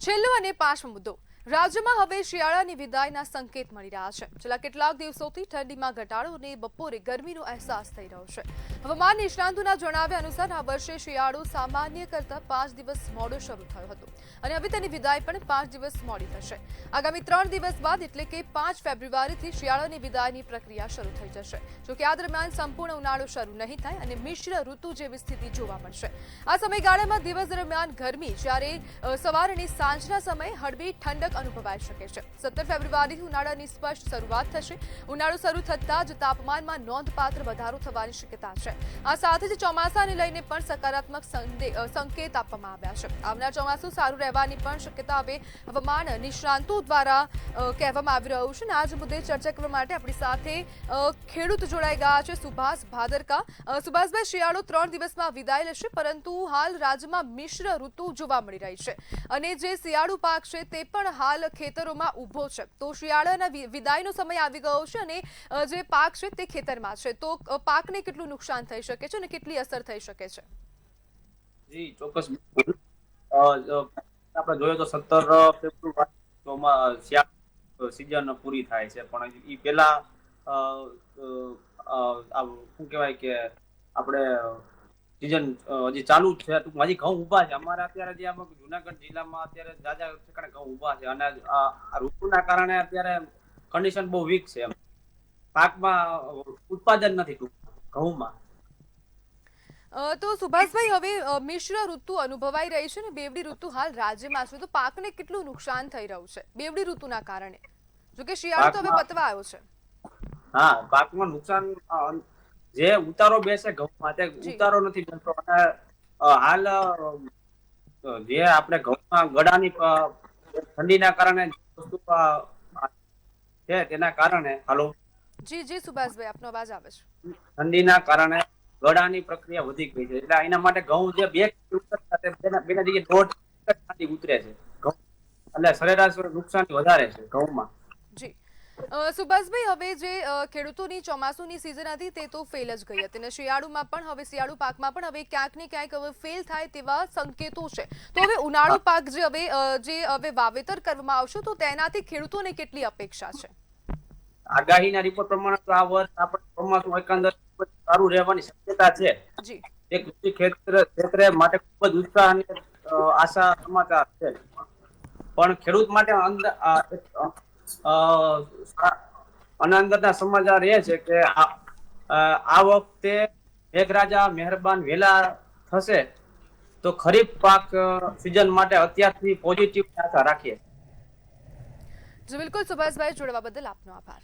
છેલ્લો અને પાંચમો મુદ્દો રાજ્યમાં હવે શિયાળાની વિદાયના સંકેત મળી રહ્યા છે। છેલ્લા કેટલાક દિવસોથી ઠંડીમાં ઘટાડો અને બપોરે ગરમીનો અહેસાસ થઈ રહ્યો છે। હવામાન નિષ્ણાંતોના જણાવ્યા અનુસાર આ વર્ષે શિયાળો સામાન્ય કરતાં 5 દિવસ મોડો શરૂ થયો હતો અને હવે તેની વિદાય પણ 5 દિવસ મોડી થશે। આગામી 3 દિવસ બાદ એટલે કે 5 ફેબ્રુઆરીથી શિયાળાની વિદાયની પ્રક્રિયા શરૂ થઈ જશે। જો કે આ દરમિયાન સંપૂર્ણ ઉનાળો શરૂ નહીં થાય અને મિશ્ર ઋતુ જેવી સ્થિતિ જોવા મળશે। આ સમયગાળામાં દિવસ દરમિયાન ગરમી જ્યારે સવાર અને સાંજના સમયે હળવી ઠંડક અનુભવાઈ શકે છે। 17 ફેબ્રુઆરીથી ઉનાળાની સ્પષ્ટ શરૂઆત થશે। ઉનાળો શરૂ થતાં જ તાપમાનમાં નોંધપાત્ર વધારો થવાની શક્યતા છે। આ સાથે જ ચોમાસાને લઈને પણ સકારાત્મક સંકેત આપવામાં આવ્યા છે। આવનાર ચોમાસું સારું રહેવાની પણ શક્યતા હવે હવામાન નિષ્ણાંતો દ્વારા કહેવામાં આવી રહ્યું છે। આ જ મુદ્દે ચર્ચા કરવા માટે આપણી સાથે ખેડૂત જોડાઈ ગયા છે સુભાષ ભાદરકા। સુભાષભાઈ, શિયાળો 3 દિવસમાં વિદાય લેશે, પરંતુ હાલ રાજ્યમાં મિશ્ર ઋતુ જોવા મળી રહી છે અને જે શિયાળુ પાક છે તે પણ હાલ ખેતરોમાં ઊભો છે। તો શિયાળાના વિદાયનો સમય આવી ગયો છે અને જે પાક છે તે ખેતરમાં છે, તો પાકને કેટલું નુકસાન થઈ શકે છે અને કેટલી અસર થઈ શકે છે? જી ચોક્કસ। આપણે જોઈએ તો 17 ફેબ્રુઆરી શિયાળા સિઝન પૂરી થાય છે, પણ એ પહેલા શું કહેવાય કે આપણે સિઝન હજી ચાલુ જ છે। ટૂંકમાં હજી ઘઉં ઉભા છે અમારે અત્યારે જે જુનાગઢ જિલ્લામાં અત્યારે જાજા ઠેકાણે ઘઉં ઉભા છે અને આ ઋતુના કારણે અત્યારે કન્ડિશન બહુ વીક છે। પાકમાં ઉત્પાદન નથી ટૂંકમાં ઘઉંમાં। તો સુભાષભાઈ, હવે મિશ્ર ઋતુ અનુભવાઈ રહી છે ને બેવડી ઋતુ હાલ રાજ્યમાં છે, તો પાકને કેટલું નુકસાન થઈ રહ્યું છે બેવડી ઋતુના કારણે? જો કે શિયાળો તો હવે પતવા આવ્યો છે। હા, પાકમાં નુકસાન જે ઉતારો બેસે ઘઉંમાં તે ઉતારો નથી બનતો અને હાલ જે આપણે ઘઉંમાં ગળાની ઠંડીના કારણે વસ્તુ છે તેના કારણે હાલો જી સુભાષભાઈ, આપનો અવાજ આવે છે। ઠંડીના કારણે ગળાની પ્રક્રિયા વધી ગઈ છે, એટલે એના માટે ઘઉં જે 2 બેના જગ્યાએ 1.5 ઉતરે છે ઘઉં, એટલે સરેરાશ નુકસાન વધારે છે ઘઉંમાં। જી સુભાષભાઈ, હવે જે ખેડૂતોની ચોમાસુની સિઝન હતી તે તો ફેલ જ ગઈ હતી અને શિયાળુમાં પણ હવે શિયાળુ પાકમાં પણ હવે ક્યાંક ને ક્યાંક હવે ફેલ થાય તેવા સંકેતો છે। તો હવે ઉનાળુ પાક જે હવે વાવેતર કરવામાં આવશે તો તેનાથી ખેડૂતોને કેટલી અપેક્ષા છે? આગાહીના રિપોર્ટ પ્રમાણે તો આ વર્ષ આપણે ચોમાસું એકંદર સારું રહેવાની શક્યતા છે। જી, એક કૃષિ ક્ષેત્ર માટે ખૂબ જ ઉત્સાહ અને આશા સમાચાર છે, પણ ખેડૂત માટે આનંદના સમાચાર એ છે કે આ વખતે મેઘરાજા મહેરબાન વહેલા થશે તો ખરીફ પાક સિઝન માટે અત્યારથી પોઝિટિવ આશા રાખીએ। જી બિલકુલ સુભાષભાઈ, જોડવા બદલ આપનો આભાર।